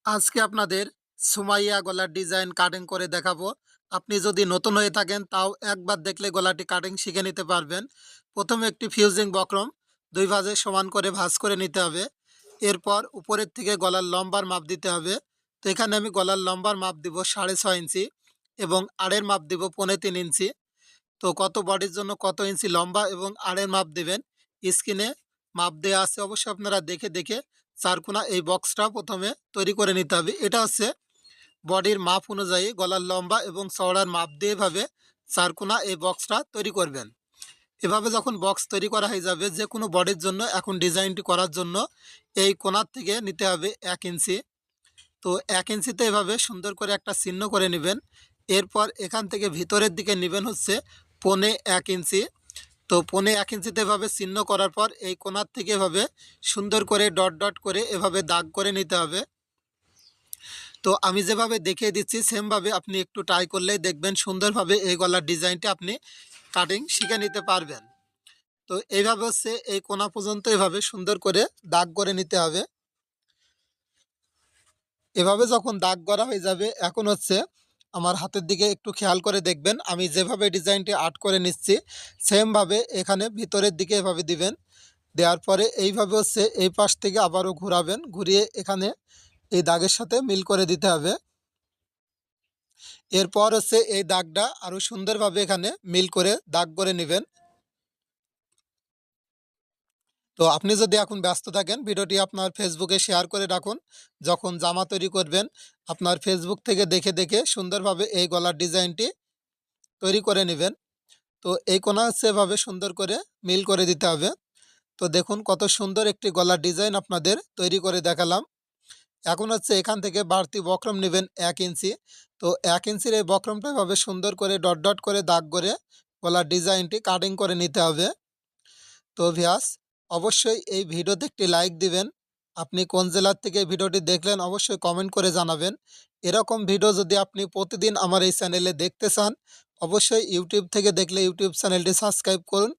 আজকে আপনাদের সুমাইয়া গলার ডিজাইন কাটিং করে দেখাবো। আপনি যদি নতুন হয়ে থাকেন তাও একবার দেখলে গলাটি কাটিং শিখে নিতে পারবেন। প্রথমে একটি ফিউজিং বক্রম দুই ভাঁজে সমান করে ভাঁজ করে নিতে হবে। এরপর উপরের থেকে গলার লম্বার মাপ দিতে হবে। তো এখানে আমি গলার লম্বার মাপ দিব 6.5 ইঞ্চি এবং আড়ের মাপ দিব 3.5 ইঞ্চি। তো কত বডির জন্য কত ইঞ্চি লম্বা এবং আড়ের মাপ দেবেন স্ক্রিনে মাপ দেওয়া আছে, অবশ্যই আপনারা দেখে দেখে চারকোনা এই বক্সটা প্রথমে তৈরি করে নিতে হবে। এটা হচ্ছে বডির মাপ অনুযায়ী গলার লম্বা এবং চওড়ার মাপ দিয়ে এভাবে চারকোনা এই বক্সটা তৈরি করবেন। এভাবে যখন বক্স তৈরি করা হয়ে যাবে যে কোনো বডির জন্য, এখন ডিজাইনটি করার জন্য এই কোণার থেকে নিতে হবে 1 ইঞ্চি। তো 1 ইঞ্চিতে এভাবে সুন্দর করে একটা চিহ্ন করে নেবেন। এরপর এখান থেকে ভিতরের দিকে নেবেন হচ্ছে 1.25 ইঞ্চি। তো 1.25 ইঞ্চিতে এভাবে চিহ্ন করার পর এই কোণার থেকে এভাবে সুন্দর করে ডট ডট করে এভাবে দাগ করে নিতে হবে। তো আমি যেভাবে দেখিয়ে দিচ্ছি সেমভাবে আপনি একটু ট্রাই করলেই দেখবেন সুন্দরভাবে এই গলার ডিজাইনটি আপনি কাটিং শিখে নিতে পারবেন। তো এইভাবে হচ্ছে এই কোণা পর্যন্ত এভাবে সুন্দর করে দাগ করে নিতে হবে। এভাবে যখন দাগ করা হয়ে যাবে, এখন হচ্ছে আমার হাতের দিকে একটু খেয়াল করে দেখবেন, আমি যেভাবে ডিজাইনটি আর্ট করে নিচ্ছি সেমভাবে এখানে ভিতরের দিকে এভাবে দিবেন। দেওয়ার পরে এইভাবে হচ্ছে এই পাশ থেকে আবারও ঘোরাবেন, ঘুরিয়ে এখানে এই দাগের সাথে মিল করে দিতে হবে। এরপর হচ্ছে এই দাগটা আরও সুন্দরভাবে এখানে মিল করে দাগ করে নেবেন। তো আপনি যদি এখন ব্যস্ত থাকেন ভিডিওটি আপনার ফেসবুকে শেয়ার করে রাখুন। যখন জামা তৈরি করবেন আপনার ফেসবুক থেকে দেখে দেখে সুন্দরভাবে এই গলার ডিজাইনটি তৈরি করে নেবেন। তো এই কোণা হচ্ছে এভাবে সুন্দর করে মিল করে দিতে হবে। তো দেখুন কত সুন্দর একটি গলার ডিজাইন আপনাদের তৈরি করে দেখালাম। এখন হচ্ছে এখান থেকে বাড়তি বক্রম নেবেন 1 ইঞ্চি। তো 1 ইঞ্চির এই বক্রমটা এভাবে সুন্দর করে ডট ডট করে দাগ করে গলার ডিজাইনটি কাটিং করে নিতে হবে। তো ভিউয়ার্স, অবশ্যই এই ভিডিওতে একটি লাইক দিবেন। আপনি কোন জেলার থেকে ভিডিওটি দেখলেন অবশ্যই কমেন্ট করে জানাবেন। এরকম ভিডিও যদি আপনি প্রতিদিন আমার এই চ্যানেলে দেখতে চান অবশ্যই ইউটিউব থেকে দেখলে ইউটিউব চ্যানেলটি সাবস্ক্রাইব করুন।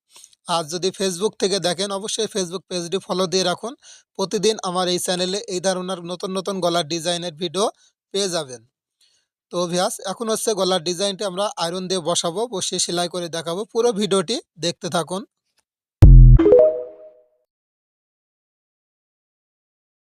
আর যদি ফেসবুক থেকে দেখেন অবশ্যই ফেসবুক পেজটি ফলো দিয়ে রাখুন। প্রতিদিন আমার এই চ্যানেলে এই ধরনের নতুন নতুন গলার ডিজাইনের ভিডিও পেয়ে যাবেন। তো ভিউয়ার্স, এখন হচ্ছে গলার ডিজাইনটি আমরা আয়রন দিয়ে বসাবো, বসিয়ে সেলাই করে দেখাবো। পুরো ভিডিওটি দেখতে থাকুন।